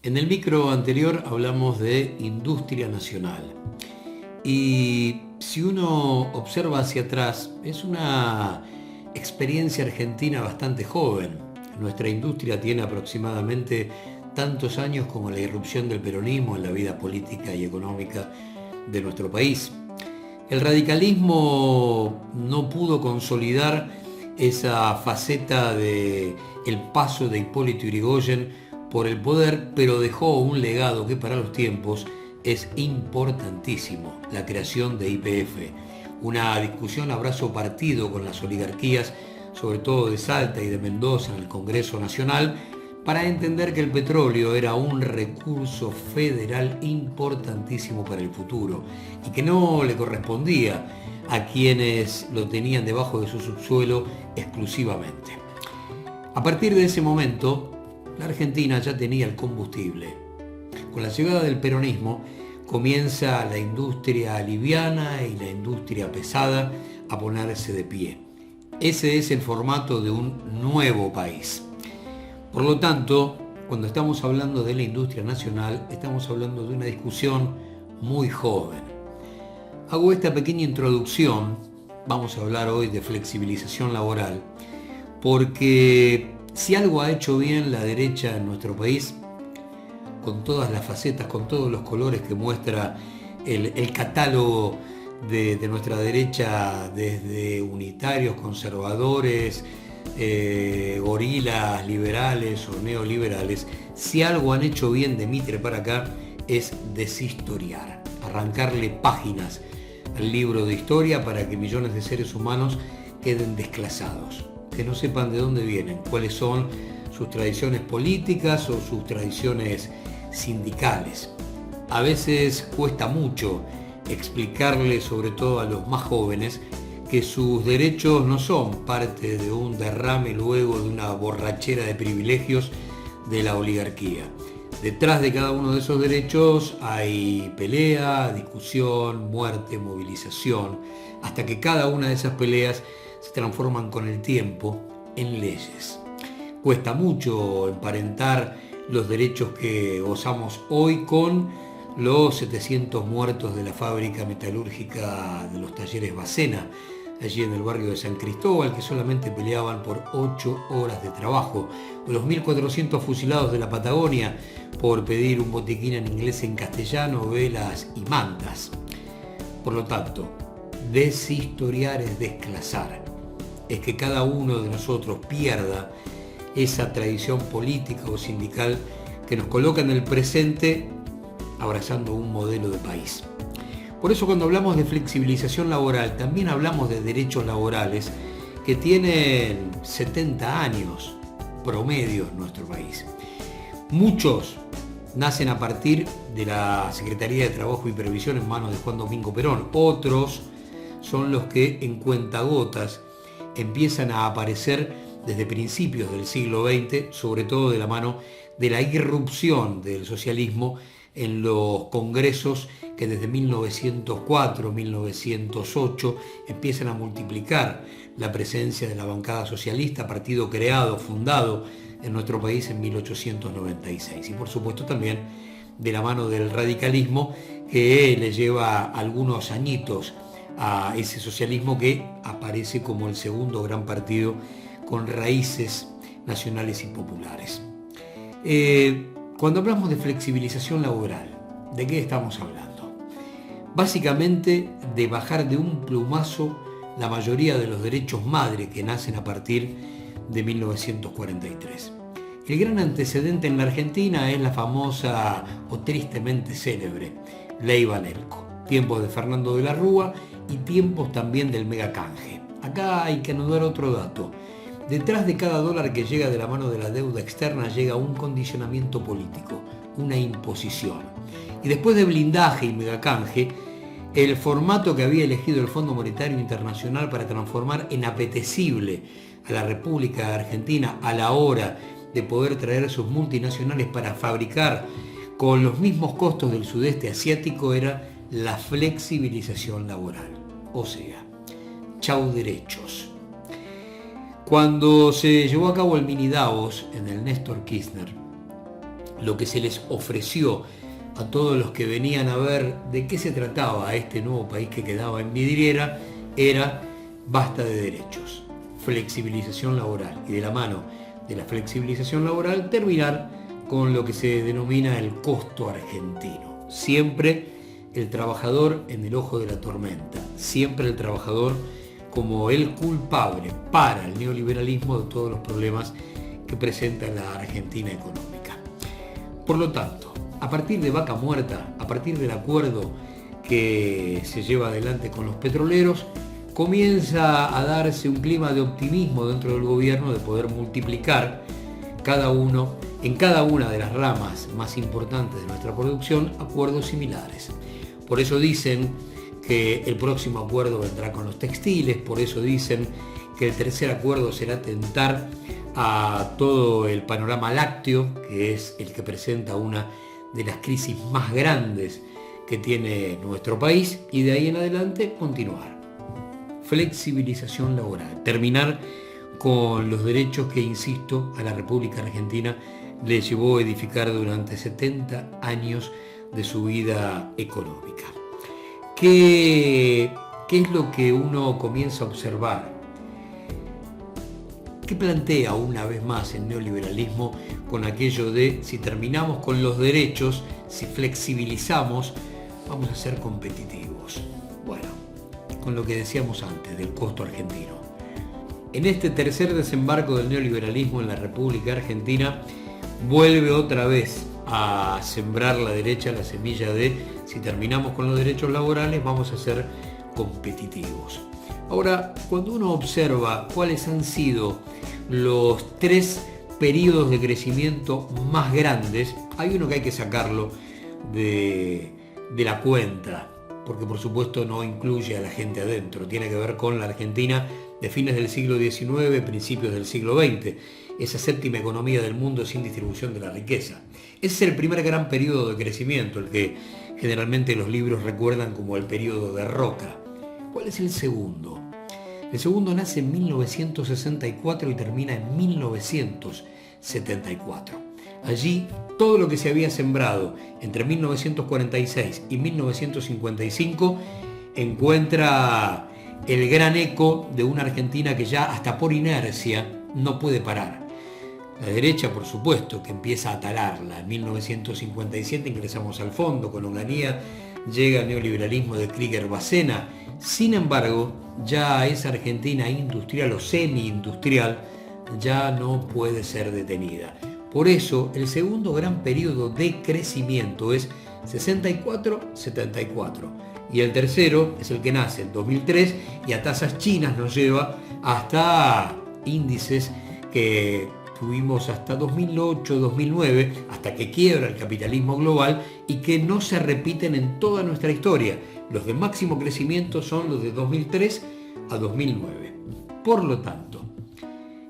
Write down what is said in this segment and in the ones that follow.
En el micro anterior hablamos de industria nacional y si uno observa hacia atrás es una experiencia argentina bastante joven. Nuestra industria tiene aproximadamente tantos años como la irrupción del peronismo en la vida política y económica de nuestro país. El radicalismo no pudo consolidar esa faceta de el paso de Hipólito Yrigoyen por el poder, pero dejó un legado que para los tiempos es importantísimo: la creación de YPF, una discusión a brazo partido con las oligarquías, sobre todo de Salta y de Mendoza, en el Congreso Nacional, para entender que el petróleo era un recurso federal importantísimo para el futuro y que no le correspondía a quienes lo tenían debajo de su subsuelo exclusivamente. A partir de ese momento, la Argentina ya tenía el combustible. Con la llegada del peronismo comienza la industria liviana y la industria pesada a ponerse de pie. Ese es el formato de un nuevo país. Por lo tanto, cuando estamos hablando de la industria nacional, estamos hablando de una discusión muy joven. Hago esta pequeña introducción, vamos a hablar hoy de flexibilización laboral, porque si algo ha hecho bien la derecha en nuestro país, con todas las facetas, con todos los colores que muestra el catálogo de nuestra derecha, desde unitarios, conservadores, gorilas, liberales o neoliberales, si algo han hecho bien de Mitre para acá es deshistoriar, arrancarle páginas al libro de historia para que millones de seres humanos queden desclasados, que no sepan de dónde vienen, cuáles son sus tradiciones políticas o sus tradiciones sindicales. A veces cuesta mucho explicarle, sobre todo a los más jóvenes, que sus derechos no son parte de un derrame luego de una borrachera de privilegios de la oligarquía. Detrás de cada uno de esos derechos hay pelea, discusión, muerte, movilización, hasta que cada una de esas peleas se transforman con el tiempo en leyes. Cuesta mucho emparentar los derechos que gozamos hoy con los 700 muertos de la fábrica metalúrgica de los talleres Bacena, allí en el barrio de San Cristóbal, que solamente peleaban por 8 horas de trabajo, o los 1.400 fusilados de la Patagonia por pedir un botiquín en inglés, en castellano, velas y mantas. Por lo tanto, deshistoriar es desclasar, es que cada uno de nosotros pierda esa tradición política o sindical que nos coloca en el presente abrazando un modelo de país. Por eso, cuando hablamos de flexibilización laboral, también hablamos de derechos laborales que tienen 70 años promedio en nuestro país. Muchos nacen a partir de la Secretaría de Trabajo y Previsión en manos de Juan Domingo Perón. Otros son los que en cuentagotas empiezan a aparecer desde principios del siglo XX, sobre todo de la mano de la irrupción del socialismo en los congresos que desde 1904, 1908 empiezan a multiplicar la presencia de la bancada socialista, partido creado, fundado en nuestro país en 1896. Y por supuesto también de la mano del radicalismo, que le lleva algunos añitos a ese socialismo que aparece como el segundo gran partido con raíces nacionales y populares. Cuando hablamos de flexibilización laboral, ¿de qué estamos hablando? Básicamente de bajar de un plumazo la mayoría de los derechos madre que nacen a partir de 1943. El gran antecedente en la Argentina es la famosa o tristemente célebre Ley Banelco, tiempos de Fernando de la Rúa y tiempos también del megacanje. Acá hay que anudar otro dato. Detrás de cada dólar que llega de la mano de la deuda externa llega un condicionamiento político, una imposición. Y después de blindaje y megacanje, el formato que había elegido el Fondo Monetario Internacional para transformar en apetecible a la República Argentina a la hora de poder traer sus multinacionales para fabricar con los mismos costos del sudeste asiático era la flexibilización laboral. O sea, chau derechos. Cuando se llevó a cabo el mini Davos en el Néstor Kirchner, lo que se les ofreció a todos los que venían a ver de qué se trataba este nuevo país que quedaba en vidriera era basta de derechos, flexibilización laboral, y de la mano de la flexibilización laboral terminar con lo que se denomina el costo argentino. Siempre el trabajador en el ojo de la tormenta, siempre el trabajador como el culpable para el neoliberalismo de todos los problemas que presenta la Argentina económica. Por lo tanto, a partir de Vaca Muerta, a partir del acuerdo que se lleva adelante con los petroleros, comienza a darse un clima de optimismo dentro del gobierno de poder multiplicar en cada una de las ramas más importantes de nuestra producción acuerdos similares. Por eso dicen que el próximo acuerdo vendrá con los textiles, por eso dicen que el tercer acuerdo será tentar a todo el panorama lácteo, que es el que presenta una de las crisis más grandes que tiene nuestro país, y de ahí en adelante continuar. Flexibilización laboral, terminar con los derechos que, insisto, a la República Argentina le llevó a edificar durante 70 años de su vida económica. ¿Qué es lo que uno comienza a observar? ¿Qué plantea una vez más el neoliberalismo con aquello de si terminamos con los derechos, si flexibilizamos, vamos a ser competitivos? Bueno, con lo que decíamos antes del costo argentino. En este tercer desembarco del neoliberalismo en la República Argentina, vuelve otra vez a sembrar la derecha la semilla de si terminamos con los derechos laborales vamos a ser competitivos. Ahora, cuando uno observa cuáles han sido los 3 periodos de crecimiento más grandes, hay uno que hay que sacarlo de la cuenta, porque por supuesto no incluye a la gente adentro, tiene que ver con la Argentina de fines del siglo XIX, principios del siglo XX, esa séptima economía del mundo sin distribución de la riqueza. Ese es el primer gran periodo de crecimiento, el que generalmente los libros recuerdan como el periodo de Roca. ¿Cuál es el segundo? El segundo nace en 1964 y termina en 1974. Allí todo lo que se había sembrado entre 1946 y 1955 encuentra el gran eco de una Argentina que ya hasta por inercia no puede parar. La derecha, por supuesto, que empieza a talarla. En 1957 ingresamos al fondo, con Onganía llega el neoliberalismo de Krieger-Bacena. Sin embargo, ya esa Argentina industrial o semi-industrial ya no puede ser detenida. Por eso, el segundo gran periodo de crecimiento es 64-74. Y el tercero es el que nace en 2003 y a tasas chinas nos lleva hasta índices que tuvimos hasta 2008-2009, hasta que quiebra el capitalismo global y que no se repiten en toda nuestra historia. Los de máximo crecimiento son los de 2003 a 2009. Por lo tanto,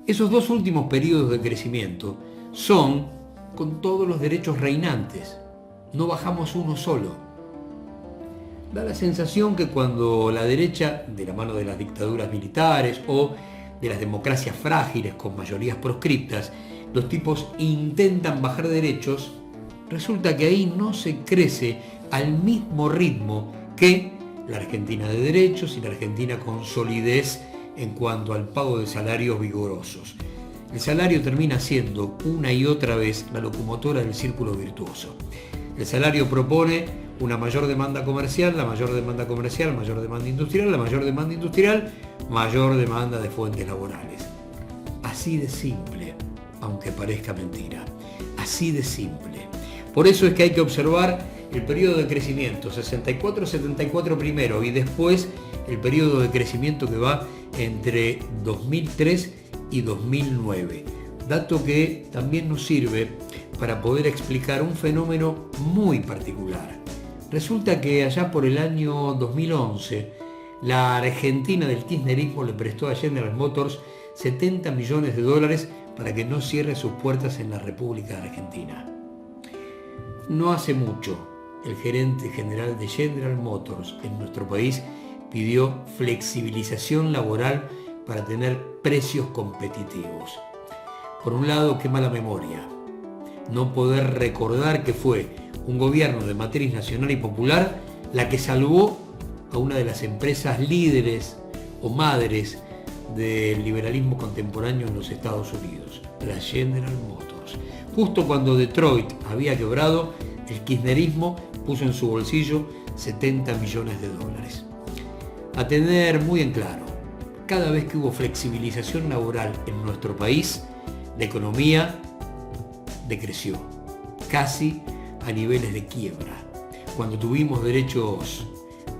esos 2 últimos periodos de crecimiento son con todos los derechos reinantes. No bajamos uno solo. Da la sensación que cuando la derecha, de la mano de las dictaduras militares o de las democracias frágiles con mayorías proscriptas, los tipos intentan bajar derechos, resulta que ahí no se crece al mismo ritmo que la Argentina de derechos y la Argentina con solidez en cuanto al pago de salarios vigorosos. El salario termina siendo una y otra vez la locomotora del círculo virtuoso. El salario propone una mayor demanda comercial, la mayor demanda comercial, mayor demanda industrial, la mayor demanda industrial, mayor demanda de fuentes laborales. Así de simple, aunque parezca mentira. Así de simple. Por eso es que hay que observar el periodo de crecimiento, 64-74 primero y después el periodo de crecimiento que va entre 2003 y 2009. Dato que también nos sirve para poder explicar un fenómeno muy particular. Resulta que allá por el año 2011, la Argentina del kirchnerismo le prestó a General Motors 70 millones de dólares para que no cierre sus puertas en la República Argentina. No hace mucho, el gerente general de General Motors en nuestro país pidió flexibilización laboral para tener precios competitivos. Por un lado, qué mala memoria. no poder recordar que fue un gobierno de matriz nacional y popular la que salvó a una de las empresas líderes o madres del liberalismo contemporáneo en los Estados Unidos, la General Motors. Justo cuando Detroit había quebrado, el kirchnerismo puso en su bolsillo 70 millones de dólares. A tener muy en claro, cada vez que hubo flexibilización laboral en nuestro país, la economía decreció, casi a niveles de quiebra. Cuando tuvimos derechos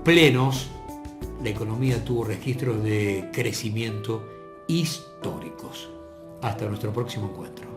plenos, la economía tuvo registros de crecimiento históricos. Hasta nuestro próximo encuentro.